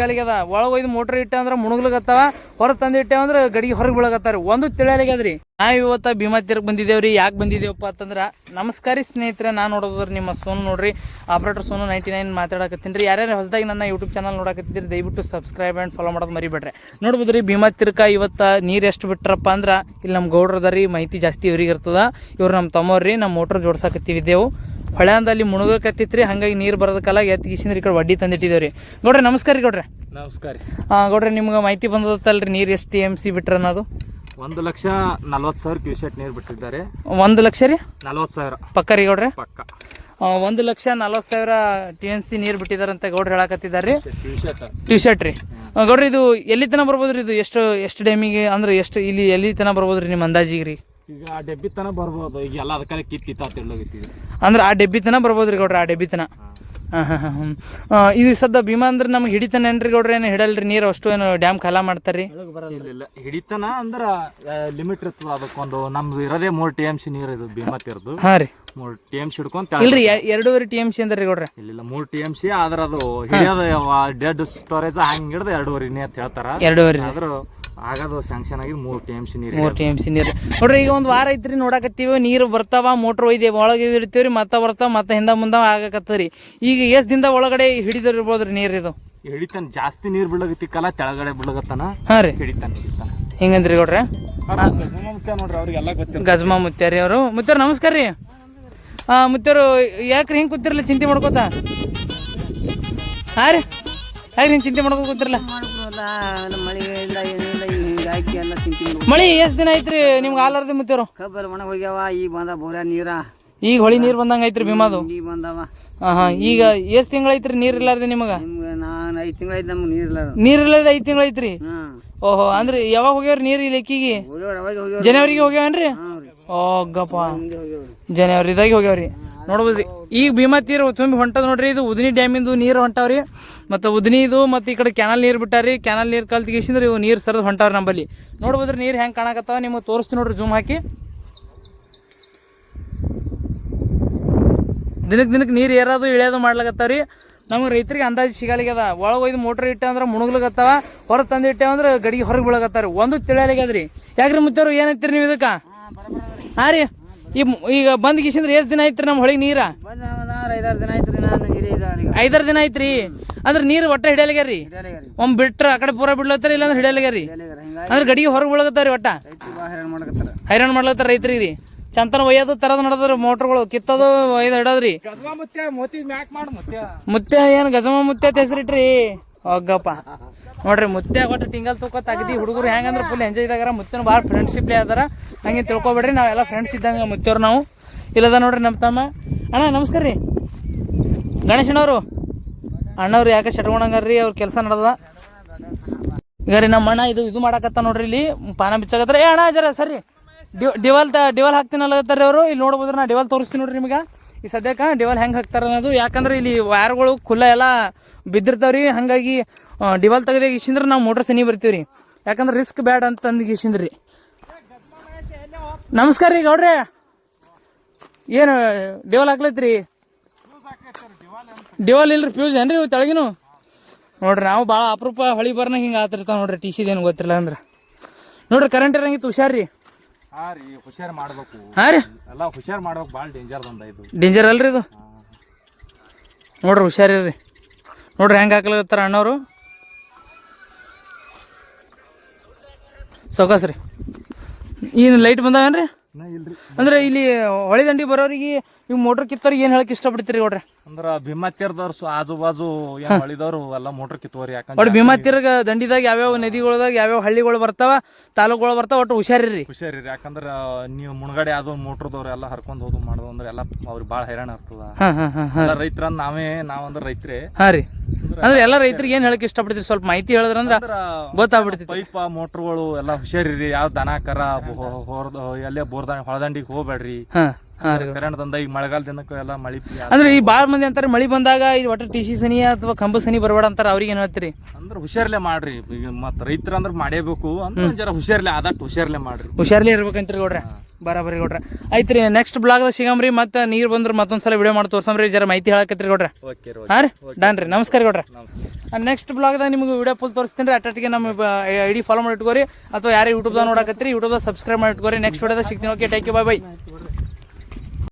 ಕಾಲಿಗದ ಒಳಗೆ ಒಯ್ದು ಮೋಟ್ರ್ ಇಟ್ಟೆ ಅಂದ್ರೆ ಮುಣಗ್ಲಗತ್ತಾವ, ಹೊರ ತಂದು ಇಟ್ಟೆ ಅಂದ್ರೆ ಗಡಿಗೆ ಹೊರಗೆ ಬೀಳಗತ್ತಾರ. ಒಂದು ತಿಳಿಯಾಲಿಗದ್ರಿ. ನಾವು ಇವತ್ತು ಭೀಮಾ ತೀರಕ್ಕೆ ಬಂದಿದ್ದೇವ್ರಿ. ಯಾಕೆ ಬಂದಿದ್ದೇವಪ್ಪ ಅಂತಂದ್ರೆ ನಮಸ್ಕಾರ ಸ್ನೇಹಿತರೆ, ನಾನು ನೋಡೋದ್ರಿ ನಿಮ್ಮ ಸೋನು ನೋಡ್ರಿ, ಆಪ್ರೇಟರ್ ಸೋನು 99 ಮಾತಾಡಕತ್ತೀನಿ ರೀ. ಯಾರ್ಯಾರು ಹೊಸದಾಗಿ ನನ್ನ ಯೂಟ್ಯೂಬ್ ಚಾನಲ್ ನೋಡಕತ್ತಿದ್ರಿ ದಯವಿಟ್ಟು ಸಬ್ಸ್ಕ್ರೈಬ್ ಆ್ಯಂಡ್ ಫಾಲೋ ಮಾಡೋದು ಮರಿಬೇಡ್ರಿ. ನೋಡ್ಬೋದ್ರಿ ಭೀಮಾ ತೀರಕ್ಕೆ ಇವತ್ತು ನೀರು ಎಷ್ಟು ಬಿಟ್ರಪ್ಪ ಅಂದ್ರೆ ಇಲ್ಲಿ ನಮ್ಮ ಗೌಡ್ರದ ರೀ ಮಾಹಿತಿ ಜಾಸ್ತಿ ಇವ್ರಿಗೆ ಇರ್ತದ. ಇವ್ರು ನಮ್ಮ ತಮ್ಮವ್ರಿ, ನಮ್ಮ ಮೋಟ್ರ್ ಜೋಡ್ಸಾಕತ್ತಿದ್ದೇವು. ಹೊಳ್ಯಾಂದಲ್ಲಿ ಮುಳುಗಕತ್ತಿತ್ರಿ, ಹಂಗಾಗಿ ನೀರು ಬರೋದಕ್ಕಲ್ಲ ಎತ್ತಿಗಿಸಿಂದ್ರೆ ಈ ಕಡೆ ವಡ್ಡಿ ತಂದಿಟ್ಟಿದ್ದೇವ್ರಿ. ಗೌಡ್ರೆ ನಮಸ್ಕಾರ ರೀ. ಗೌಡ್ರೆ ನಮಸ್ಕಾರ. ಗೌಡ್ರೆ ನಿಮ್ಗೆ ಮಾಹಿತಿ ಬಂದದತ್ತಲ್ರಿ ನೀರು ಎಷ್ಟು TMC ಬಿಟ್ರ ಅನ್ನೋದು? 1,40,000 ಕ್ಯೂಸೆಟ್ ನೀರು ಬಿಟ್ಟಿದ್ದಾರೆ. 1 ಲಕ್ಷ ರೀ 40,000 ಪಕ್ಕ ರೀ ಗೌಡ್ರೆ? ಪಕ್ಕ. 1,40,000 TMC ನೀರು ಬಿಟ್ಟಿದಾರಂತ ಗೌಡ್ರು ಹೇಳಕತ್ತಿದ್ದಾರೆ. ಟ್ಯೂಶರ್ಟ್ ರೀ ಗೌಡ್ರಿ. ಇದು ಎಲ್ಲಿ ತನಕ ಬರ್ಬೋದ್ರಿ? ಇದು ಎಷ್ಟು ಡ್ಯಾಮಿಗೆ ಅಂದ್ರೆ ಎಷ್ಟು ಇಲ್ಲಿ ಎಲ್ಲಿ ತನಕ ಬರ್ಬೋದ್ರಿ ನಿಮ್ಮ ಅಂದಾಜಿಗೆ ರೀ? ಈಗ ಆ ಡೆಬ್ಬಿ ತನ ಬರ್ಬೋದು. ಈಗ ಎಲ್ಲ ಅದಕ್ಕೆ ಕಿತ್ತಿತ್ತ ತಿಳ್ಳೋಗಿತ್ತಿದೆ ಅಂದ್ರೆ ಆ ಡೆಬ್ಬಿ ತನ ಬರ್ಬೋದ್ರಿ ಗೌಡ್ರಿ? ಆ ಡೆಬ್ಬಿ ತನ. ಇದು ಸದ್ದ ಭೀಮಾ ಅಂದ್ರೆ ನಮ್ಗೆ ಹಿಡಿತಾನೇನ್ರಿ ಗೌಡ್ರಿ? ಏನು ಹಿಡಲ್ರಿ ನೀರು ಅಷ್ಟು? ಏನು ಡ್ಯಾಮ್ ಖಾಲ ಮಾಡ್ತಾರ್ರಿ? ಇಲ್ಲ ಹಿಡಿತಾನ ಅಂದ್ರ ಲಿಮಿಟ್ ಇರ್ತದ. ಅದಕ್ಕೊಂದು ನಮ್ದು ಇರೋದೇ 3 TMC ನೀರು ಇದು ಭೀಮಾ ತೀರದ್ದು. ಹಾ ರೀ 3 TMC ಹಿಡ್ಕೊಂತ ಇಲ್ರಿ 2.5 TMC ಅಂದ್ರಿ ಗೌಡ್ರಿ? ಇಲ್ಲ 3 TMC ಆದ್ರ ಅದು ಹಿಡಿಯೋದ ಡೆಡ್ ಸ್ಟೋರೇಜ್ ಹಂಗೆ ಹಿಡ್ದು 2.5 ಅಂತ ಹೇಳ್ತಾರ. 2.5 ಆದ್ರೂ ಆಗದು ಸ್ಯಾಂಕ್ಷನ್ ಆಗಿ 3 TMC ನೀರು. 3 TMC ನೀರು ನೋಡ್ರಿ. ಈಗ ಒಂದು ವಾರ ಐತ್ರಿ ನೋಡಕತ್ತೀವಿ, ನೀರು ಬರ್ತಾವ, ಮೋಟ್ರ್ ಒಯ್ದೇವಿ, ಒಳಗೆ ಇಡ್ತೀವ್ರಿ, ಮತ್ತೆ ಬರ್ತಾವ, ಮತ್ತೆ ಹಿಂದ ಮುಂದೆ ಆಗಕತ್ತರಿ. ಈಗ ಎಷ್ಟು ದಿನದ ಒಳಗಡೆ ಹಿಡಿದಿರ್ಬೋದ್ರಿ ನೀರು? ಇದು ಹಿಡಿತಾನ ಜಾಸ್ತಿ ನೀರು ಬೀಳಗತ್ತಿಕ್ಕಲ್ಲ, ತೆಳಗಡೆ ಬೀಳಗತ್ತಾನ. ಹಾ ರೀ ಹಿಡಿತಾನ ಹಿಂಗಂದ್ರಿ ಗೌಡ್ರೆ? ನೋಡ್ರಿ ಅವ್ರಿಗೆಲ್ಲ ಗೊತ್ತಿಲ್ಲ. ಗಜ್ಮಾ ಮುತ್ಯಾರಿ ಅವರು. ಮುತ್ಯಾರ ನಮಸ್ಕಾರ ರೀ. ಮುತ್ಯಾರು ಯಾಕ್ರಿ ಹಿಂಗೆ ಕೂತಿರಲ್ಲ ಚಿಂತೆ ಮಾಡ್ಕೋತ? ಹಾ ರೀ ಯಾಕ್ರಿ ಹಿಂಗೆ ಚಿಂತೆ ಮಾಡ್ಕೊ ಕೂತಿರಲ್ಲ? ಮಳಿ ಎಷ್ಟ್ ದಿನ ಐತ್ರಿ ನಿಮ್ಗೆ ಆಲಾರ್ದಿ ಮುತ್ಯಾರು? ಒಣಗ ಹೋಗ್ಯಾವ, ಈಗ ಬಂದ ಬೋರ ನೀರ. ಈಗ ಹೊಳಿ ನೀರ್ ಬಂದಂಗ ಐತ್ರಿ ಭೀಮಾದು? ಈಗ ಬಂದವ. ಈಗ ಎಷ್ಟ್ ತಿಂಗಳ ಐತ್ರಿ ನೀರ್ ಇರ್ಲಾರ್ದೆ ನಿಮಗ? ನಾನು 5 ತಿಂಗಳ ಐತಿ ನಮ್ಗೆ ನೀರ್ ಇಲ್ಲ. ನೀರ್ ಇರ್ಲಾರ್ದೆ 5 ತಿಂಗಳ ಐತ್ರಿ? ಓಹೋ, ಅಂದ್ರೆ ಯಾವಾಗ ಹೋಗ್ಯಾವ್ರಿ ನೀರ್ ಈ ಲೆಕ್ಕಿಗೆ? ಜನವರಿಗೆ ಹೋಗ್ಯಾವನ್ರಿ? ಓಗಪ್ಪ, ಜನವರಿದಾಗ ಹೋಗ್ಯಾವ್ರಿ. ನೋಡ್ಬೋದ್ರಿ ಈಗ ಭೀಮಾ ತೀರ ತುಂಬಿ ಹೊಂಟದ ನೋಡ್ರಿ. ಇದು ಉದನಿ ಡ್ಯಾಮಿಂದು ನೀರು ಹೊಂಟಾವ್ರಿ, ಮತ್ತು ಉದನಿದು ಮತ್ತು ಈ ಕಡೆ ಕ್ಯಾನಲ್ ನೀರು ಬಿಟ್ಟಾರಿ. ಕ್ಯಾನಲ್ ನೀರು ಕಲ್ತಿಗಿಸಿದ್ರೆ ಇವು ನೀರು ಸರಿದು ಹೊಂಟಾವ್ರಿ ನಂಬಲ್ಲಿ. ನೋಡ್ಬೋದ್ರಿ ನೀರು ಹೆಂಗೆ ಕಾಣಕತ್ತಾವ, ನಿಮಗೆ ತೋರಿಸ್ತೀನಿ ನೋಡ್ರಿ ಜೂಮ್ ಹಾಕಿ. ದಿನಕ್ಕೆ ನೀರು ಏರೋದು ಇಳಿಯೋದು ಮಾಡ್ಲಾಕತ್ತಾವ್ರಿ. ನಮ್ಗೆ ರೈತರಿಗೆ ಅಂದಾಜು ಸಿಗಲಿಗ್ಯದ. ಒಳಗೆ ಒಯ್ದು ಮೋಟ್ರ್ ಇಟ್ಟೆ ಅಂದ್ರೆ ಮುಣಗ್ಲಾಗತ್ತಾವ, ಹೊರಗೆ ತಂದು ಇಟ್ಟೆ ಅಂದ್ರೆ ಗಡಿಗೆ ಹೊರಗೆ ಬೀಳಕತ್ತಾರ. ಒಂದು ತಿಳಿಯಾಲಿಗ್ಯದ್ರಿ. ಯಾಕ್ರಿ ಮುತ್ತವ್ರು ಏನಂತೀರಿ ನೀವು ಇದಕ್ಕೆ? ಹಾಂ ರೀ, ಈಗ ಬಂದ್ ಗಿಸಿಂದ್ರೆ ಎಷ್ಟು ದಿನ ಐತ್ರಿ ನಮ್ಮ ಹೊಳಿಗೆ ನೀರ? 5-6 ದಿನ ಐತ್ರಿ. ನಾನು ನೀರೇ 5-6 ದಿನ ಐತ್ರಿ. ಅಂದ್ರೆ ನೀರು ಒಟ್ಟ ಹಿಡಿಯಲಿಗ್ಯಾರಿ? ಒಮ್ಮೆ ಬಿಟ್ರೆ ಆ ಕಡೆ ಪೂರ ಬಿಡ್ಲತ್ತಾರ, ಇಲ್ಲಾಂದ್ರೆ ಹಿಡಿಯಲಿಗ್ಯಾರಿ? ಅಂದ್ರೆ ಗಡಿಗೆ ಹೊರಗೆ ಬೀಳಕತ್ತಾರಿ. ಒಟ್ಟ ಹೈರಾಣ ಮಾಡ್ಲತ್ತಾರ ರೈತರಿಗೆ ರೀ. ಚಂತನ ಒಯ್ಯೋದು ತರದ್ ನಡದ್ರಿ, ಮೋಟ್ರ್ಗಳು ಕಿತ್ತದು ಒಯ್ದು ಹಿಡೋದ್ರಿ. ಮುತ್ಯ ಏನು ಗಜಮ ಮುತ್ಯ ಹೆಸರಿಟ್ರಿ? ಹೋಗಪ್ಪ ನೋಡ್ರಿ, ಮುತ್ಯ ಒಟ್ಟು ಟಿಂಗಲ್ ತೂಕೋತ ಅಗದಿ. ಹುಡುಗರು ಹೆಂಗಂದ್ರೆ ಫುಲ್ ಎಂಜಾಯ್ ಇದಾಗಾರ. ಮುತ್ಯನ ಭಾಳ ಫ್ರೆಂಡ್ಶಿಪ್ಲೇ ಅದಾರ, ಹಂಗೆ ತಿಳ್ಕೊಬೇಡ್ರಿ. ನಾವೆಲ್ಲ ಫ್ರೆಂಡ್ಸ್ ಇದ್ದಂಗೆ ಮುತ್ಯವ್ರು ನಾವು. ಇಲ್ಲದ ನೋಡ್ರಿ ನಮ್ಮ ತಮ್ಮ. ಅಣ್ಣ ನಮಸ್ಕಾರ ರೀ. ಗಣೇಶನವರು ಅಣ್ಣವ್ರು ಯಾಕೆ ಶಟ್ಕೊಂಡಂಗಾರ್ರಿ, ಅವ್ರ ಕೆಲಸ ನಡೆದ. ಈಗ ರೀ ನಮ್ಮ ಅಣ್ಣ ಇದು ಮಾಡಕತ್ತ ನೋಡ್ರಿ, ಇಲ್ಲಿ ಪಾನ ಬಿಚ್ಚಾಕತ್ತಾರ. ಅಣ್ಣ ಜರ ಸರಿ ಡಿವಲ್ ಹಾಕ್ತೀನಲ್ಲತ್ತಾರ ಅವರು. ಇಲ್ಲಿ ನೋಡ್ಬೋದ್ರಿ, ನಾ ಡಿವಲ್ ತೋರಿಸ್ತೀನಿ ನೋಡ್ರಿ ನಿಮ್ಗೆ. ಈ ಸದ್ಯಕ್ಕೆ ಡಿವಲ್ ಹೆಂಗೆ ಹಾಕ್ತಾರ ಅನ್ನೋದು. ಯಾಕಂದ್ರೆ ಇಲ್ಲಿ ವೈರ್ಗಳು ಖುಲ್ಲ ಎಲ್ಲ ಬಿದ್ದಿರ್ತಾವ್ರಿ, ಹಾಗಾಗಿ ಡಿವಲ್ ತೆಗೆದಾಗ ಇಸಿಂದ್ರೆ ನಾವು ಮೋಟ್ರ್ ಸನಿ ಬರ್ತೀವಿ ರೀ. ಯಾಕಂದ್ರೆ ರಿಸ್ಕ್ ಬ್ಯಾಡ್ ಅಂತ ತಂದು ಇಸಿಂದ್ರಿ. ನಮಸ್ಕಾರ ರೀ ಗೌಡ್ರೆ. ಏನು ಡಿವಲ್ ಹಾಕ್ಲೈತ್ರಿ? ಡಿವಲ್ ಇಲ್ರಿ, ಫ್ಯೂಸ್ ಏನ್ರಿ ಇವು ತೆಳಗಿನು? ನೋಡ್ರಿ ನಾವು ಭಾಳ ಅಪರೂಪ ಹೊಳಿ ಬರ್ನಾಗ ಹಿಂಗೆ ಆತಿರ್ತಾವ ನೋಡ್ರಿ. TCದೇನು ಗೊತ್ತಿಲ್ಲ ಅಂದ್ರೆ ನೋಡ್ರಿ. ಕರೆಂಟ್ ಇರಂಗಿತ್ತು ಹುಷಾರ್ರಿ. ಹುಷಾರ್ ಮಾಡ್ಬೇಕು. ಹಾಂ ರೀ, ಎಲ್ಲ ಹುಷಾರ್ ಮಾಡ್ಬೇಕು. ಭಾಳ ಡೇಂಜರ್ ಅಲ್ರಿ ಇದು. ನೋಡ್ರಿ ಹುಷಾರಿರ್ರಿ. ನೋಡ್ರಿ ಹೆಂಗೆ ಹಾಕ್ಲತ್ತಾರ ಅಣ್ಣವರು. ಸೌಕಾಸ್ ರೀ. ಏನು ಲೈಟ್ ಬಂದಾವೇನ್ರಿ? ಅಂದ್ರೆ ಇಲ್ಲಿ ಹೊಳಿ ದಂಡಿ ಬರೋರಿಗೆ ಇವ್ ಮೋಟ್ರ್ ಕಿತ್ತವ್ರಿಗೆ ಏನು ಹೇಳಕ್ ಇಷ್ಟಪಡ್ತೀರಿ ಗೌಡ್ರೆ? ಅಂದ್ರ ಭೀಮಾ ತೀರದವ್ರು ಆಜು ಬಾಜು ಏನ್ ಹೊಳಿದವ್ರು ಎಲ್ಲ ಮೋಟ್ರ್ ಕಿತ್ತೋರಿ. ಒಟ್ಟು ಭೀಮಾ ತೀರಗ ದಂಡಿದಾಗ ಯಾವ್ಯಾವ ನದಿಗಳದಾಗ ಯಾವ್ಯಾವ ಹಳ್ಳಿಗಳು ಬರ್ತಾವ, ತಾಲೂಕುಗಳು ಬರ್ತಾವ, ಒಟ್ಟು ಹುಷಾರಿರಿ. ಯಾಕಂದ್ರ ನೀವು ಮುಣಗಡೆ ಯಾವ್ದು ಮೋಟ್ರದವ್ರು ಎಲ್ಲ ಹರ್ಕೊಂಡ್ ಹೋದು ಮಾಡೋದು ಅಂದ್ರೆ ಎಲ್ಲ ಅವ್ರಿಗೆ ಭಾಳ ಹೈರಾಣ ಆಗ್ತದ. ರೈತರ ನಾವಂದ್ರ ರೈತರೇ. ಹಾ ರೀ, ಅಂದ್ರೆ ಎಲ್ಲ ರೈತರಿಗೆ ಏನ್ ಹೇಳಕ್ ಇಷ್ಟಪಡ್ತೀರಿ? ಸ್ವಲ್ಪ ಮಾಹಿತಿ ಹೇಳಿದ್ರಂದ್ರ ಗೊತ್ತಾಗ್ಬಿಡ್ತೈತಿ. ಪೈಪ ಮೋಟ್ರ್ಗಳು ಎಲ್ಲ ಹುಷಾರಿರಿ. ಯಾವ ದನ ಕರ ಎಲ್ಲೇ ಹೊಳದಂಡಿಗೆ ಹೋಗ್ಬೇಡ್ರಿ. ಕರೆಂಟ್ ತಂದ ಈಗ ಮಳೆಗಾಲ ದಿನಕ್ಕೆ ಎಲ್ಲ ಮಳಿ. ಅಂದ್ರೆ ಈ ಬಾಳ ಮಂದಿ ಅಂತಾರೆ ಮಳಿ ಬಂದಾಗ ಇದು ಒಟ್ಟು TC ಸನಿ ಅಥವಾ ಕಂಬ ಸನಿ ಬರಬೇಡ ಅಂತಾರ. ಅವ್ರಿಗೆ ಏನ್ ಹೇಳ್ತೀರಿ? ಅಂದ್ರೆ ಹುಷಾರ್ಲೆ ಮಾಡ್ರಿ. ಈಗ ಮತ್ ರೈತರ ಅಂದ್ರೆ ಮಾಡೇಬೇಕು ಅಂದ್ರೆ ಜರ ಹುಷಾರ್ಲೆ ಆದಷ್ಟು ಹುಷಾರ್ಲೆ ಮಾಡ್ರಿ. ಹುಷಾರ್ಲೆ ಇರ್ಬೇಕಂತೀರಿ ಗೌಡ್ರೆ? ಬರಾಬರಿ ಗೌಡ್ರ ಐತ್ರಿ ನೆಕ್ಸ್ಟ್ ಬ್ಲಾಗ್ದಾಗ ಸಿಗಮ್ರಿ ಮತ್ತೆ ನೀರು ಬಂದ್ರೆ ಮತ್ತೊಂದ್ಸಲ ವಿಡಿಯೋ ಮಾಡಿ ತೋರ್ಸಮ್ರಿ ಜರ ಮಾಹಿತಿ ಹೇಳಕತ್ರಿ ಗೌಡ್ರ ಓಕೆ ಹಾಂ ರೀ ಡನ್ ರೀ ನಮಸ್ಕಾರ ಗೌಡ್ರ ನಮಸ್ಕಾರ. ನೆಕ್ಸ್ಟ್ ಬ್ಲಾಗ್ದಾಗ ನಿಮ್ಗೆ ವಿಡಿಯೋ ಫುಲ್ ತೋರಿಸ್ತೀನಿ ರೀ ಅಟ್ಟಿಗೆ ನಮ್ಮ ಐಡಿ ಫಾಲೋ ಮಾಡಿ ಇಟ್ಕೋರಿ ಅಥವಾ ಯಾರೇ ಯೂಟ್ಯೂಬ್ದಾಗ ನೋಡಕತ್ರಿ ಯೂಟ್ಯೂಬ್ದಾಗ ಸಬ್ಸ್ಕ್ರೈಬ್ ಮಾಡಿ ಇಟ್ಕೋರಿ ನೆಕ್ಸ್ಟ್ ವಿಡಿಯೋದಾಗ ಸಿಗ್ತೀನಿ ಓಕೆ ಥ್ಯಾಂಕ್ ಯು ಬಾಯ್